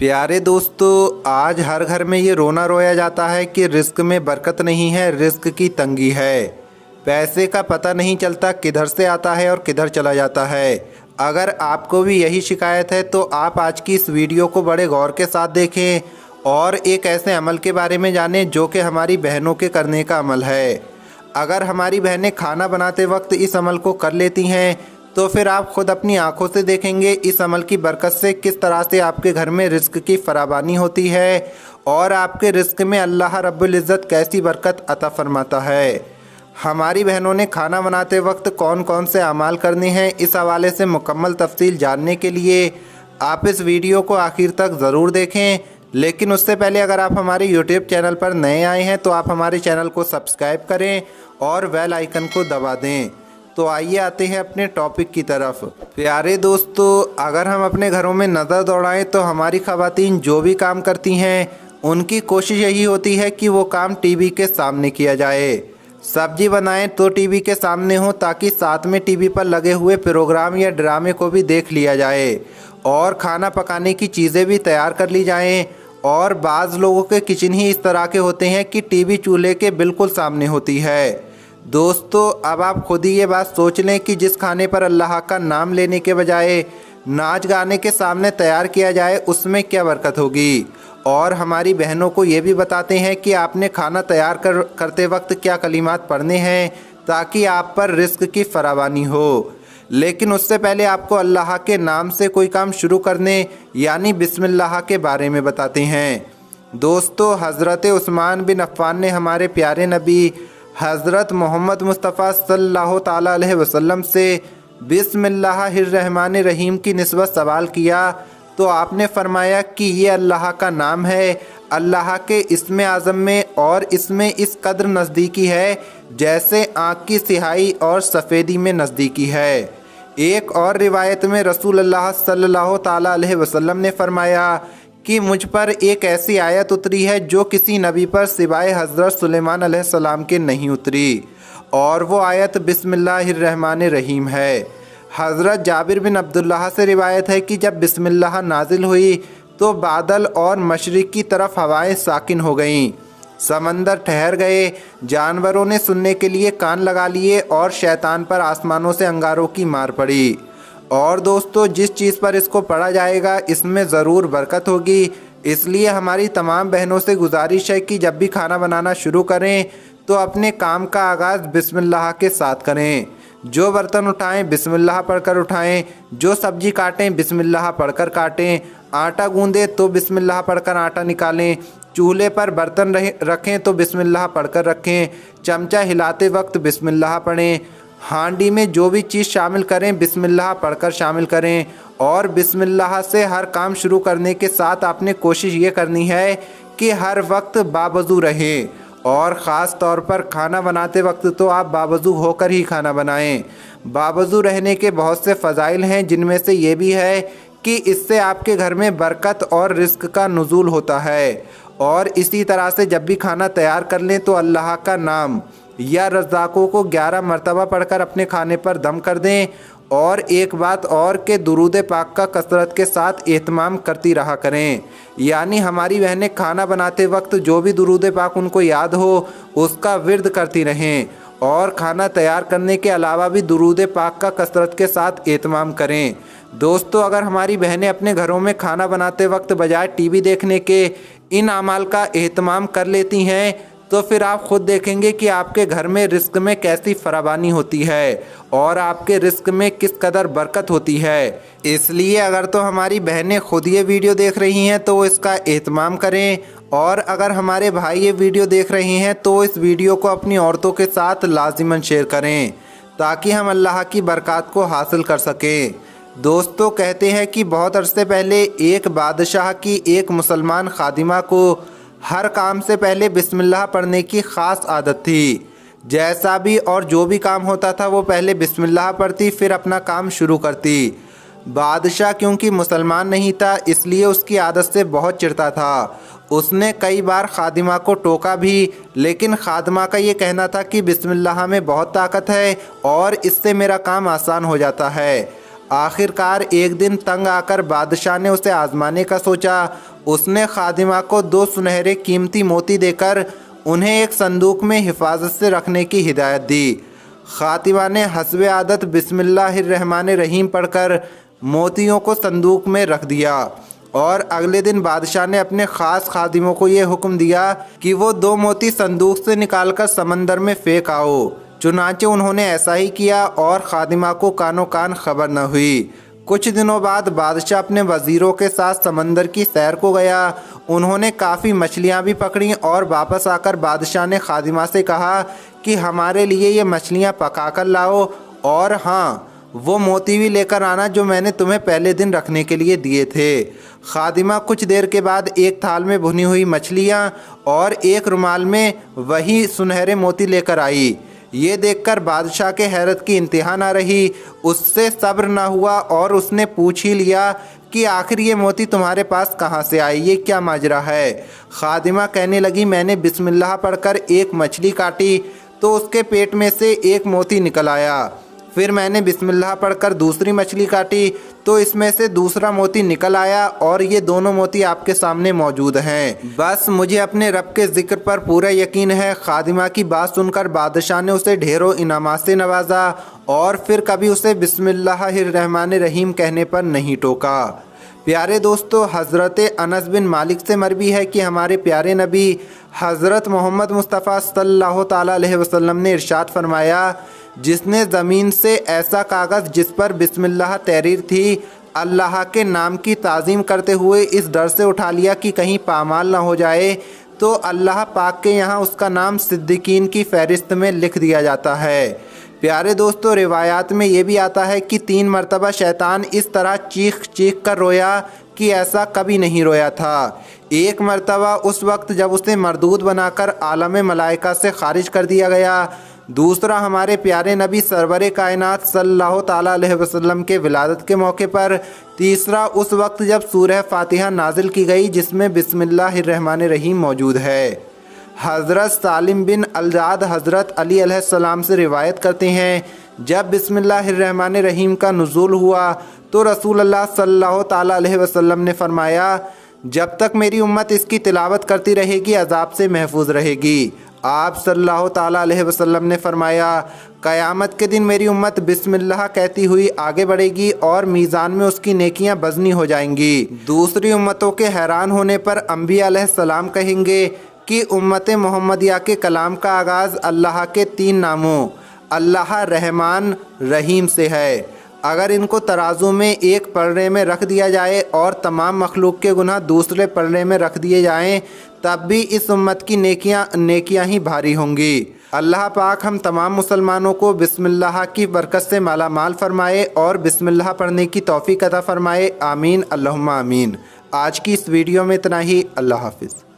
प्यारे दोस्तों, आज हर घर में ये रोना रोया जाता है कि रिस्क में बरकत नहीं है, रिस्क की तंगी है। पैसे का पता नहीं चलता किधर से आता है और किधर चला जाता है। अगर आपको भी यही शिकायत है तो आप आज की इस वीडियो को बड़े गौर के साथ देखें और एक ऐसे अमल के बारे में जानें जो कि हमारी बहनों के करने का अमल है। अगर हमारी बहनें खाना बनाते वक्त इस अमल को कर लेती हैं तो फिर आप खुद अपनी आंखों से देखेंगे इस अमल की बरकत से किस तरह से आपके घर में रिस्क की फरावानी होती है और आपके रिस्क में अल्लाह रब्बुल इज़्ज़त कैसी बरकत अता फरमाता है। हमारी बहनों ने खाना बनाते वक्त कौन कौन से अमाल करने हैं, इस हवाले से मुकम्मल तफसील जानने के लिए आप इस वीडियो को आखिर तक ज़रूर देखें। लेकिन उससे पहले अगर आप हमारे यूट्यूब चैनल पर नए आए हैं तो आप हमारे चैनल को सब्सक्राइब करें और बेल आइकन को दबा दें। तो आइए आते हैं अपने टॉपिक की तरफ। प्यारे दोस्तों, अगर हम अपने घरों में नज़र दौड़ाएं तो हमारी ख़वातीन जो भी काम करती हैं उनकी कोशिश यही होती है कि वो काम टीवी के सामने किया जाए। सब्जी बनाएं तो टीवी के सामने हो ताकि साथ में टीवी पर लगे हुए प्रोग्राम या ड्रामे को भी देख लिया जाए और खाना पकाने की चीज़ें भी तैयार कर ली जाएं। और बाज़ लोगों के किचन ही इस तरह के होते हैं कि टीवी चूल्हे के बिल्कुल सामने होती है। दोस्तों, अब आप खुद ही ये बात सोच लें कि जिस खाने पर अल्लाह का नाम लेने के बजाय नाच गाने के सामने तैयार किया जाए उसमें क्या बरकत होगी। और हमारी बहनों को ये भी बताते हैं कि आपने खाना तैयार करते वक्त क्या कलिमात पढ़ने हैं ताकि आप पर रिस्क की फरावानी हो। लेकिन उससे पहले आपको अल्लाह के नाम से कोई काम शुरू करने यानी बिस्मिल्लाह के बारे में बताते हैं। दोस्तों, हज़रत उस्मान बिन अफ़्फ़ान ने हमारे प्यारे नबी हज़रत मोहम्मद मुस्तफ़ा सल्लल्लाहु ताला अलैहि वसल्लम से बिस्मिल्लाहिर्रहमानिर्रहीम की निस्बत सवाल किया तो आपने फरमाया कि ये अल्लाह का नाम है। अल्लाह के इस्म आज़म में और इसमें इस कदर नज़दीकी है जैसे आँख की सिहाई और सफ़ेदी में नज़दीकी है। एक और रिवायत में रसूलुल्लाह सल्लल्लाहु ताला अलैहि वसल्लम ने फरमाया कि मुझ पर एक ऐसी आयत उतरी है जो किसी नबी पर सिवाय हज़रत सुलेमान अलैहिस्सलाम के नहीं उतरी और वो आयत बिस्मिल्लाहिर्रहमानिर्रहीम है। हज़रत जाबिर बिन अब्दुल्लाह से रिवायत है कि जब बिस्मिल्लाह नाजिल हुई तो बादल और मशरिक़ की तरफ हवाएं साकिन हो गईं, समंदर ठहर गए, जानवरों ने सुनने के लिए कान लगा लिए और शैतान पर आसमानों से अंगारों की मार पड़ी। और दोस्तों, जिस चीज़ पर इसको पढ़ा जाएगा इसमें ज़रूर बरकत होगी। इसलिए हमारी तमाम बहनों से गुजारिश है कि जब भी खाना बनाना शुरू करें तो अपने काम का आगाज़ बिस्मिल्लाह के साथ करें। जो बर्तन उठाएं बिस्मिल्लाह पढ़कर उठाएं, जो सब्जी काटें बिस्मिल्लाह पढ़कर काटें, आटा गूंदें तो बिस्मिल्लाह पढ़कर आटा निकालें, चूल्हे पर बर्तन रखें तो बिस्मिल्लाह पढ़कर रखें, चमचा हिलाते वक्त बिस्मिल्लाह पढ़ें, हांडी में जो भी चीज़ शामिल करें बिस्मिल्लाह पढ़कर शामिल करें। और बिस्मिल्लाह से हर काम शुरू करने के साथ आपने कोशिश ये करनी है कि हर वक्त बावज़ू रहें और ख़ास तौर पर खाना बनाते वक्त तो आप बावज़ू होकर ही खाना बनाएं। बावज़ू रहने के बहुत से फ़ज़ाइल हैं जिनमें से ये भी है कि इससे आपके घर में बरकत और रिस्क का नुज़ूल होता है। और इसी तरह से जब भी खाना तैयार कर लें तो अल्लाह का नाम या रज़्ज़ाक़ों को 11 मरतबा पढ़कर अपने खाने पर दम कर दें। और एक बात और के दुरूद पाक का कसरत के साथ एहतमाम करती रहा करें, यानी हमारी बहनें खाना बनाते वक्त जो भी दुरूद पाक उनको याद हो उसका विर्द करती रहें और खाना तैयार करने के अलावा भी दुरूद पाक का कसरत के साथ एहतमाम करें। दोस्तों, अगर हमारी बहनें अपने घरों में खाना बनाते वक्त बजाय टीवी देखने के इन अमाल का एहतमाम कर लेती हैं तो फिर आप खुद देखेंगे कि आपके घर में रिस्क में कैसी फरावानी होती है और आपके रिस्क में किस कदर बरकत होती है। इसलिए अगर तो हमारी बहनें खुद ये वीडियो देख रही हैं तो इसका एहतमाम करें और अगर हमारे भाई ये वीडियो देख रहे हैं तो इस वीडियो को अपनी औरतों के साथ लाजिमन शेयर करें ताकि हम अल्लाह की बरकत को हासिल कर सकें। दोस्तों, कहते हैं कि बहुत अरसे पहले एक बादशाह की एक मुसलमान खादिमा को हर काम से पहले बिस्मिल्लाह पढ़ने की ख़ास आदत थी। जैसा भी और जो भी काम होता था वो पहले बिस्मिल्लाह पढ़ती फिर अपना काम शुरू करती। बादशाह क्योंकि मुसलमान नहीं था इसलिए उसकी आदत से बहुत चिढ़ता था। उसने कई बार खादिमा को टोका भी, लेकिन खादिमा का ये कहना था कि बिस्मिल्लाह में बहुत ताकत है और इससे मेरा काम आसान हो जाता है। आखिरकार एक दिन तंग आकर बादशाह ने उसे आजमाने का सोचा। उसने खादिमा को 2 सुनहरे कीमती मोती देकर उन्हें एक संदूक में हिफाजत से रखने की हिदायत दी। खातिमा ने हस्बे आदत बिस्मिल्लाहिर्रहमानिर्रहीम पढ़कर मोतियों को संदूक में रख दिया और अगले दिन बादशाह ने अपने ख़ास खादिमों को ये हुक्म दिया कि वो 2 मोती संदूक से निकालकर समंदर में फेंक आओ। चुनांचे उन्होंने ऐसा ही किया और खादिमा को कानो कान खबर न हुई। कुछ दिनों बाद बादशाह अपने वज़ीरों के साथ समंदर की सैर को गया। उन्होंने काफ़ी मछलियाँ भी पकड़ी और वापस आकर बादशाह ने खादिमा से कहा कि हमारे लिए ये मछलियाँ पका कर लाओ और हाँ, वो मोती भी लेकर आना जो मैंने तुम्हें पहले दिन रखने के लिए दिए थे। खादिमा कुछ देर के बाद एक थाल में भुनी हुई मछलियाँ और एक रुमाल में वही सुनहरे मोती लेकर आई। ये देखकर बादशाह के हैरत की इंतहा न रही। उससे सब्र न हुआ और उसने पूछ ही लिया कि आखिर ये मोती तुम्हारे पास कहाँ से आए, ये क्या माजरा है। खादिमा कहने लगी, मैंने बिस्मिल्लाह पढ़कर एक मछली काटी तो उसके पेट में से एक मोती निकल आया। फिर मैंने बिस्मिल्लाह पढ़कर दूसरी मछली काटी तो इसमें से दूसरा मोती निकल आया और ये दोनों मोती आपके सामने मौजूद हैं। बस मुझे अपने रब के ज़िक्र पर पूरा यकीन है। खादिमा की बात सुनकर बादशाह ने उसे ढेरों इनामात से नवाजा और फिर कभी उसे बिस्मिल्लाहिर्रहमानिर्रहीम कहने पर नहीं टोका। प्यारे दोस्तों, हज़रत अनस बिन मालिक से मरवी है कि हमारे प्यारे नबी हज़रत मोहम्मद मुस्तफ़ा सल्लल्लाहु ताला अलैहि वसल्लम ने इरशाद फरमाया, जिसने ज़मीन से ऐसा कागज़ जिस पर बिस्मिल्लाह तहरीर थी अल्लाह के नाम की ताज़ीम करते हुए इस डर से उठा लिया कि कहीं पामाल ना हो जाए, तो अल्लाह पाक के यहाँ उसका नाम सिद्दीकीन की फ़हरिस्त में लिख दिया जाता है। प्यारे दोस्तों, रिवायात में ये भी आता है कि 3 मरतबा शैतान इस तरह चीख चीख कर रोया कि ऐसा कभी नहीं रोया था। एक मरतबा उस वक्त जब उसे मरदूद बनाकर आलम मलाइका से खारिज कर दिया गया। दूसरा हमारे प्यारे नबी सरवरे कायनात सल्लल्लाहु ताला अलैहि वसल्लम के विलादत के मौके पर। तीसरा उस वक्त जब सूरह फातिहा नाजिल की गई जिसमें बिस्मिल्लाहिर्रहमानिर्रहीम मौजूद है। हज़रत सालिम बिन अलजाद हज़रत अली अलैहिस्सलाम से रिवायत करते हैं, जब बिस्मिल्लाहिर्रहमानिर्रहीम का नुज़ूल हुआ तो रसूल अल्लाह सल्लल्लाहु ताला अलैहि वसल्लम ने फरमाया, जब तक मेरी उम्मत इसकी तिलावत करती रहेगी अजाब से महफूज रहेगी। आप सल्लल्लाहु ताला अलैहि वसल्लम ने फरमाया, क़यामत के दिन मेरी उम्मत बिस्मिल्लाह कहती हुई आगे बढ़ेगी और मीज़ान में उसकी नेकियां वज़नी हो जाएंगी। दूसरी उम्मतों के हैरान होने पर अंबिया अलैहिस्सलाम कहेंगे कि उम्मत मोहम्मदिया के कलाम का आगाज़ अल्लाह के 3 नामों अल्लाह, रहमान, रहीम से है। अगर इनको तराजू में एक पलड़े में रख दिया जाए और तमाम मखलूक के गुनाह दूसरे पलड़े में रख दिए जाएं, तब भी इस उम्मत की नेकियां ही भारी होंगी। अल्लाह पाक हम तमाम मुसलमानों को बिस्मिल्लाह की बरकत से माला माल फरमाए और बिस्मिल्लाह पढ़ने की तौफीक अता फरमाए। आमीन अल्लाहुम्मा आमीन। आज की इस वीडियो में इतना ही। अल्लाह हाफिज़।